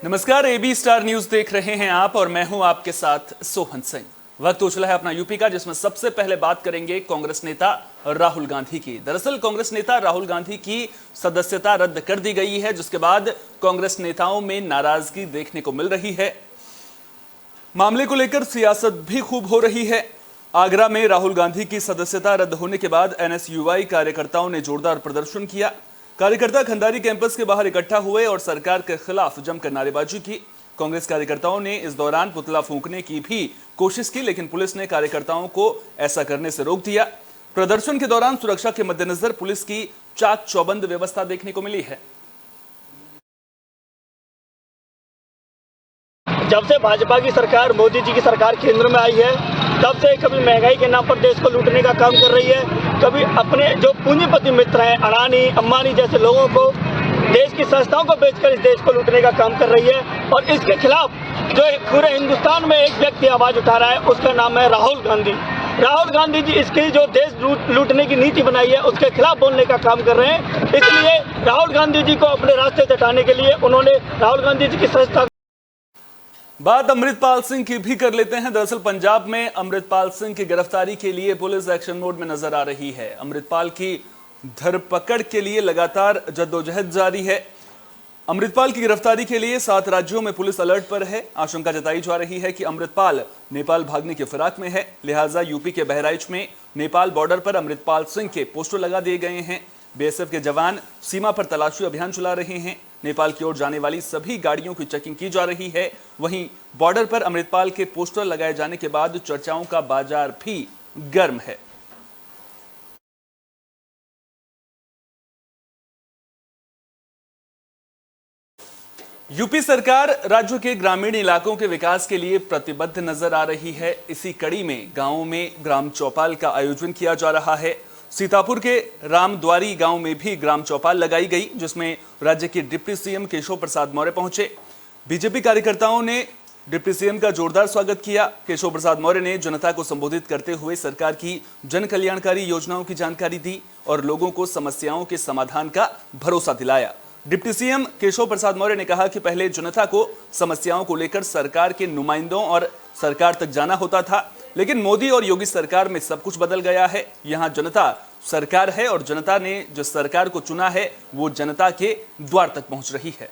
नमस्कार, AB star news देख रहे हैं आप और मैं हूं आपके साथ सोहन सिंह। वक्त हो चला है अपना यूपी का, जिसमें सबसे पहले बात करेंगे कांग्रेस नेता राहुल गांधी की। दरअसल कांग्रेस नेता राहुल गांधी की सदस्यता रद्द कर दी गई है, जिसके बाद कांग्रेस नेताओं में नाराजगी देखने को मिल रही है। मामले को लेकर सियासत भी खूब हो रही है। आगरा में राहुल गांधी की सदस्यता रद्द होने के बाद एनएसयूआई कार्यकर्ताओं ने जोरदार प्रदर्शन किया। कार्यकर्ता खंडारी कैंपस के बाहर इकट्ठा हुए और सरकार के खिलाफ जमकर नारेबाजी की। कांग्रेस कार्यकर्ताओं ने इस दौरान पुतला फूंकने की भी कोशिश की, लेकिन पुलिस ने कार्यकर्ताओं को ऐसा करने से रोक दिया। प्रदर्शन के दौरान सुरक्षा के मद्देनजर पुलिस की चाक चौबंद व्यवस्था देखने को मिली है। जब से भाजपा की सरकार, मोदी जी की सरकार केंद्र में आई है, तब से कभी महंगाई के नाम पर देश को लूटने का काम कर रही है, कभी अपने जो पूंजीपति मित्र हैं अडानी, अंबानी जैसे लोगों को, देश की संस्थाओं को बेचकर इस देश को लूटने का काम कर रही है। और इसके खिलाफ जो पूरे हिंदुस्तान में एक व्यक्ति आवाज उठा रहा है, उसका नाम है राहुल गांधी। राहुल गांधी जी इसकी जो देश लूटने की नीति बनाई है उसके खिलाफ बोलने का काम कर रहे हैं। इसलिए राहुल गांधी जी को अपने रास्ते से हटाने के लिए उन्होंने राहुल गांधी जी की संस्था। बात अमृतपाल सिंह की भी कर लेते हैं। दरअसल पंजाब में अमृतपाल सिंह की गिरफ्तारी के लिए पुलिस एक्शन मोड में नजर आ रही है। अमृतपाल की धरपकड़ के लिए लगातार जद्दोजहद जारी है। अमृतपाल की गिरफ्तारी के लिए 7 राज्यों में पुलिस अलर्ट पर है। आशंका जताई जा रही है कि अमृतपाल नेपाल भागने की फिराक में है, लिहाजा यूपी के बहराइच में नेपाल बॉर्डर पर अमृतपाल सिंह के पोस्टर लगा दिए गए हैं। बीएसएफ के जवान सीमा पर तलाशी अभियान चला रहे हैं। नेपाल की ओर जाने वाली सभी गाड़ियों की चेकिंग की जा रही है। वहीं बॉर्डर पर अमृतपाल के पोस्टर लगाए जाने के बाद चर्चाओं का बाजार भी गर्म है। यूपी सरकार राज्य के ग्रामीण इलाकों के विकास के लिए प्रतिबद्ध नजर आ रही है। इसी कड़ी में गांवों में ग्राम चौपाल का आयोजन किया जा रहा है। सीतापुर के रामद्वारी गांव में भी ग्राम चौपाल लगाई गई, जिसमें राज्य के डिप्टी सीएम केशव प्रसाद मौर्य पहुंचे। बीजेपी कार्यकर्ताओं ने डिप्टी सीएम का जोरदार स्वागत किया। केशव प्रसाद मौर्य ने जनता को संबोधित करते हुए सरकार की जन कल्याणकारी योजनाओं की जानकारी दी और लोगों को समस्याओं के समाधान का भरोसा दिलाया। डिप्टी सीएम केशव प्रसाद मौर्य ने कहा कि पहले जनता को समस्याओं को लेकर सरकार के नुमाइंदों और सरकार तक जाना होता था, लेकिन मोदी और योगी सरकार में सब कुछ बदल गया है। यहां जनता सरकार है और जनता ने जिस सरकार को चुना है वो जनता के द्वार तक पहुंच रही है।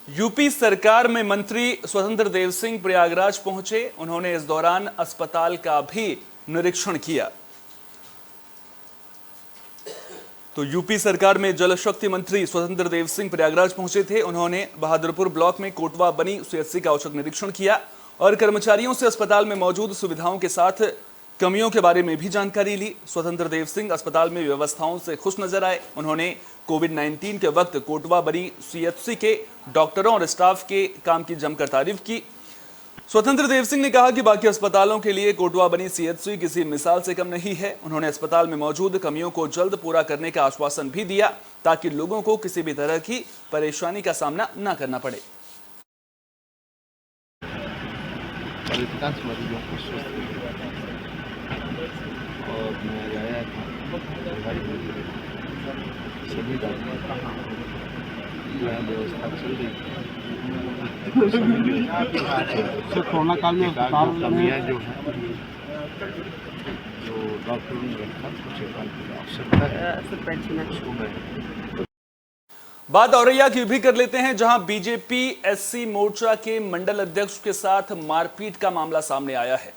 यूपी सरकार में मंत्री स्वतंत्र देव सिंह प्रयागराज पहुंचे। उन्होंने इस दौरान अस्पताल का भी निरीक्षण किया। तो यूपी सरकार में जल शक्ति मंत्री स्वतंत्र देव सिंह प्रयागराज पहुंचे थे। उन्होंने बहादुरपुर ब्लॉक में कोटवा बनी सीएचसी का औचक निरीक्षण किया और कर्मचारियों से अस्पताल में मौजूद सुविधाओं के साथ कमियों के बारे में भी जानकारी ली। स्वतंत्र देव सिंह अस्पताल में व्यवस्थाओं से खुश नजर आए। उन्होंने कोविड-19 के वक्त कोटवा बनी सीएचसी के डॉक्टरों और स्टाफ के काम की जमकर तारीफ की। स्वतंत्र देव सिंह ने कहा कि बाकी अस्पतालों के लिए कोटवा बनी सीएचसी किसी मिसाल से कम नहीं है। उन्होंने अस्पताल में मौजूद कमियों को जल्द पूरा करने का आश्वासन भी दिया, ताकि लोगों को किसी भी तरह की परेशानी का सामना न करना पड़े। और मैं आया था सभी व्यवस्था चल रही है। कोरोना काल में कमियाँ जो है जो डॉक्टरों ने रखा आवश्यकता है। बात औरैया की भी कर लेते हैं, जहां बीजेपी एससी मोर्चा के मंडल अध्यक्ष के साथ मारपीट का मामला सामने आया है।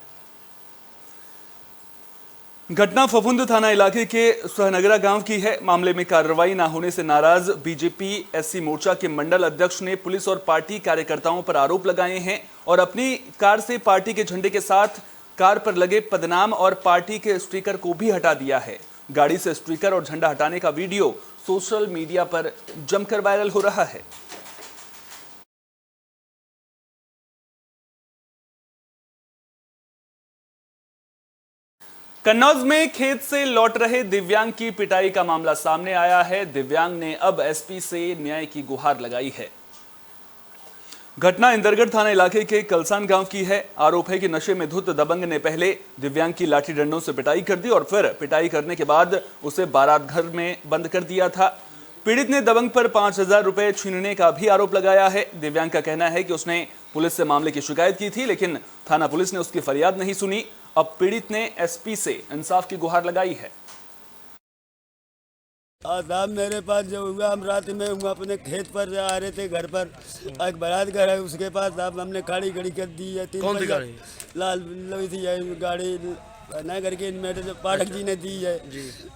घटना फफूंद थाना इलाके के सहनगरा गांव की है। मामले में कार्रवाई न होने से नाराज बीजेपी एससी मोर्चा के मंडल अध्यक्ष ने पुलिस और पार्टी कार्यकर्ताओं पर आरोप लगाए हैं और अपनी कार से पार्टी के झंडे के साथ कार पर लगे पदनाम और पार्टी के स्टिकर को भी हटा दिया है। गाड़ी से स्टिकर और झंडा हटाने का वीडियो सोशल मीडिया पर जमकर वायरल हो रहा है। कन्नौज में खेत से लौट रहे दिव्यांग की पिटाई का मामला सामने आया है। दिव्यांग ने अब एसपी से न्याय की गुहार लगाई है। घटना इंदरगढ़ थाना इलाके के कलसान गांव की है। आरोप है कि नशे में धुत दबंग ने पहले दिव्यांग की लाठी डंडों से पिटाई कर दी और फिर पिटाई करने के बाद उसे बारात घर में बंद कर दिया था। पीड़ित ने दबंग पर 5,000 रुपए छीनने का भी आरोप लगाया है। दिव्यांग का कहना है कि उसने पुलिस से मामले की शिकायत की थी, लेकिन थाना पुलिस ने उसकी फरियाद नहीं सुनी। अब पीड़ित ने एसपी से इंसाफ की गुहार लगाई है। साहब मेरे पास जो हुआ, हम रात में हुआ अपने खेत पर आ रहे थे, घर पर एक बारात घर है उसके पास साहब हमने खाड़ी खड़ी कर दी है। 3 कौन सी गाड़ी? लाल थी गाड़ी ना करके मेरे जो पाठक जी ने दी है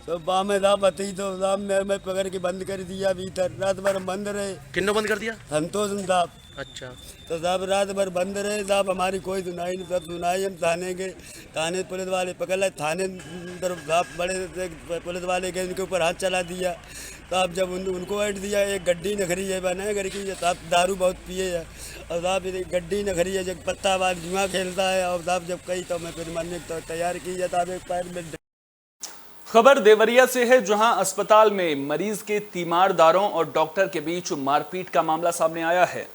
तो बाम में साहब बती तो साहब मैं पकड़ के बंद कर दिया भीतर। रात भर हम बंद रहे। किन्नो बंद कर दिया? संतोष साहब। अच्छा। तो साहब रात भर बंद रहे साहब, हमारी कोई सुनाई नहीं। सब सुनाई हम थाने गए, थाने पुलिस वाले पकड़ लाए। थाने साहब बड़े पुलिस वाले गए, उनके ऊपर हाथ चला दिया साहब। जब उनको ऐड दिया, एक गड्डी नखरी है बना करके साहब, दारू बहुत पिए है और साहब गड्डी नखरी है, जब पत्ताबाज जुआ खेलता है और साहब जब कही तो मैं फिर मरने तो तैयार की है साहब। एक पैर में खबर देवरिया से है, जहां अस्पताल में मरीज के तीमारदारों और डॉक्टर के बीच मारपीट का मामला सामने आया है।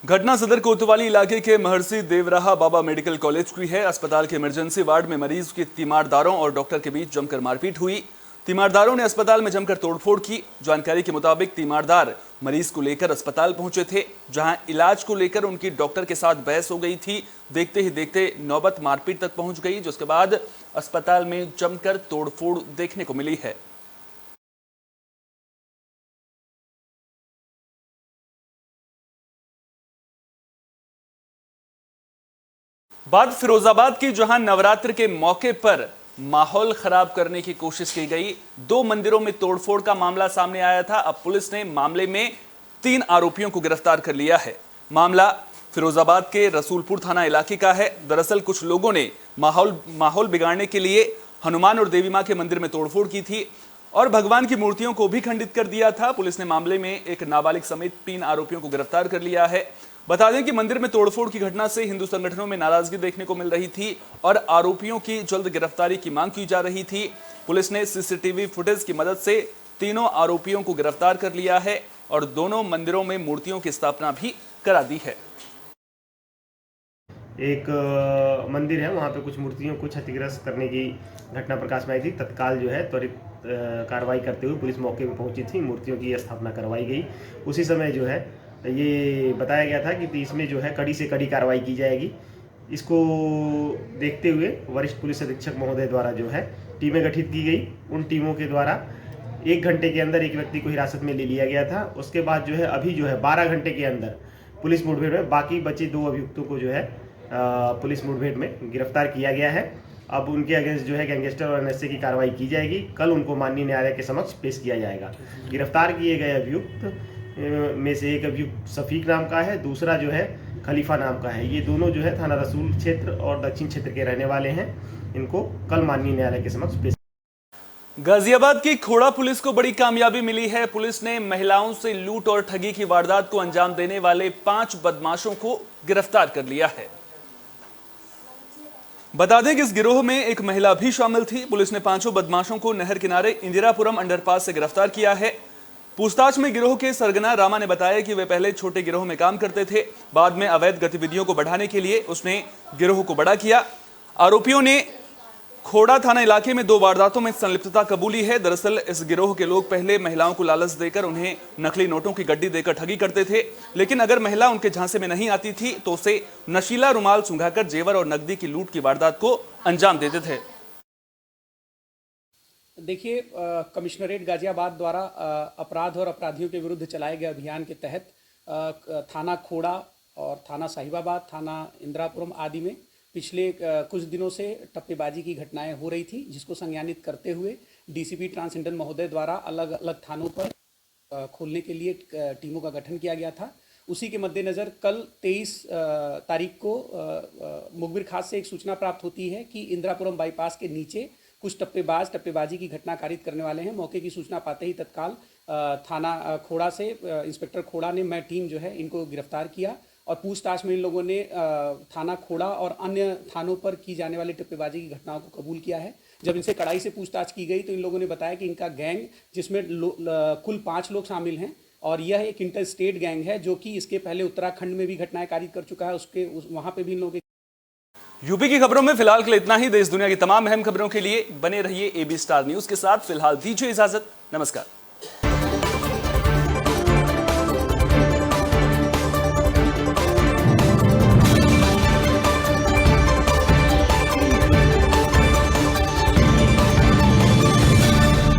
घटना सदर कोतवाली इलाके के महर्षि देवराहा बाबा मेडिकल कॉलेज की है। अस्पताल के इमरजेंसी वार्ड में मरीज के तीमारदारों और डॉक्टर के बीच जमकर मारपीट हुई। तीमारदारों ने अस्पताल में जमकर तोड़फोड़ की। जानकारी के मुताबिक तीमारदार मरीज को लेकर अस्पताल पहुंचे थे, जहां इलाज को लेकर उनकी डॉक्टर के साथ बहस हो गई थी। देखते ही देखते नौबत मारपीट तक पहुंच गई, जिसके बाद अस्पताल में जमकर तोड़फोड़ देखने को मिली है। बात फिरोजाबाद की, जहां नवरात्र के मौके पर माहौल खराब करने की कोशिश की गई। 2 मंदिरों में तोड़फोड़ का मामला सामने आया था। अब पुलिस ने मामले में 3 आरोपियों को गिरफ्तार कर लिया है। मामला फिरोजाबाद के रसूलपुर थाना इलाके का है। दरअसल कुछ लोगों ने माहौल बिगाड़ने के लिए हनुमान और देवी मां के मंदिर में तोड़फोड़ की थी और भगवान की मूर्तियों को भी खंडित कर दिया था। पुलिस ने मामले में एक नाबालिग समेत 3 आरोपियों को गिरफ्तार कर लिया है। बता दें कि मंदिर में तोड़फोड़ की घटना से हिंदू संगठनों में नाराजगी देखने को मिल रही थी और आरोपियों की जल्द गिरफ्तारी की मांग की जा रही थी। पुलिस ने सीसीटीवी फुटेज की मदद से तीनों आरोपियों को गिरफ्तार कर लिया है और दोनों मंदिरों में मूर्तियों की स्थापना भी करा दी है। एक मंदिर है, वहाँ पे कुछ मूर्तियों को क्षतिग्रस्त करने की घटना प्रकाश में आई थी। तत्काल जो है त्वरित कार्रवाई करते हुए पुलिस मौके पर पहुंची थी, मूर्तियों की स्थापना करवाई गई। उसी समय जो है ये बताया गया था कि इसमें जो है कड़ी से कड़ी कार्रवाई की जाएगी। इसको देखते हुए वरिष्ठ पुलिस अधीक्षक महोदय द्वारा जो है टीमें गठित की गई। उन टीमों के द्वारा 1 घंटे के अंदर एक व्यक्ति को हिरासत में ले लिया गया था। उसके बाद जो है अभी जो है 12 घंटे के अंदर पुलिस मुठभेड़ में बाकी बचे 2 अभियुक्तों को जो है पुलिस मुठभेड़ में गिरफ्तार किया गया है। अब उनके अगेंस्ट जो है गैंगस्टर और एनएसए की कार्रवाई की जाएगी। कल उनको माननीय न्यायालय के समक्ष पेश किया जाएगा। गिरफ्तार किए गए अभियुक्त में से एक अभियुक्त सफीक नाम का है, दूसरा जो है खलीफा नाम का है। ये दोनों जो है थाना रसूल क्षेत्र और दक्षिण क्षेत्र के रहने वाले हैं। इनको कल माननीय न्यायालय के समक्ष पेश। गाजियाबाद की खोड़ा पुलिस को बड़ी कामयाबी मिली है। पुलिस ने महिलाओं से लूट और ठगी की वारदात को अंजाम देने वाले 5 बदमाशों को गिरफ्तार कर लिया है। बता दें कि इस गिरोह में एक महिला भी शामिल थी। पुलिस ने 5 बदमाशों को नहर किनारे इंदिरापुरम अंडरपास से गिरफ्तार किया है। पूछताछ में गिरोह के सरगना रामा ने बताया कि वे पहले छोटे गिरोह में काम करते थे, बाद में अवैध गतिविधियों को बढ़ाने के लिए उसने गिरोह को बड़ा किया। आरोपियों ने खोड़ा थाना इलाके में 2 वारदातों में संलिप्तता कबूली है। दरअसल इस गिरोह के लोग पहले महिलाओं को लालच देकर उन्हें नकली नोटों की गड्डी देकर ठगी करते थे, लेकिन अगर महिला उनके झांसे में नहीं आती थी तो उसे नशीला रुमाल सुंघाकर जेवर और नकदी की लूट की वारदात को अंजाम देते थे। देखिए, कमिश्नरेट गाजियाबाद द्वारा अपराध और अपराधियों के विरुद्ध चलाए गए अभियान के तहत थाना खोड़ा और थाना साहिबाबाद, थाना इंदिरापुरम आदि में पिछले कुछ दिनों से टप्पेबाजी की घटनाएं हो रही थी, जिसको संज्ञानित करते हुए डीसीपी ट्रांस इंडियन महोदय द्वारा अलग अलग थानों पर खोलने के लिए टीमों का गठन किया गया था। उसी के मद्देनज़र कल 23 तारीख को मुखबिर खास से एक सूचना प्राप्त होती है कि इंदिरापुरम बाईपास के नीचे कुछ टप्पेबाजी की घटना कारित करने वाले हैं। मौके की सूचना पाते ही तत्काल थाना खोड़ा से इंस्पेक्टर खोड़ा ने मैं टीम जो है इनको गिरफ्तार किया और पूछताछ में इन लोगों ने थाना खोड़ा और अन्य थानों पर की जाने वाली टप्पेबाजी की घटनाओं को कबूल किया है। जब इनसे कड़ाई से पूछताछ की गई तो इन लोगों ने बताया कि इनका गैंग, जिसमें कुल 5 लोग शामिल हैं, और यह एक इंटर स्टेट गैंग है जो कि इसके पहले उत्तराखंड में भी घटनाएं कारित कर चुका है। वहां पे भी इन लोगों के। यूपी की खबरों में फिलहाल के लिए इतना ही। देश दुनिया की तमाम अहम खबरों के लिए बने रहिए AB स्टार न्यूज के साथ। फिलहाल दीजिए इजाजत। नमस्कार।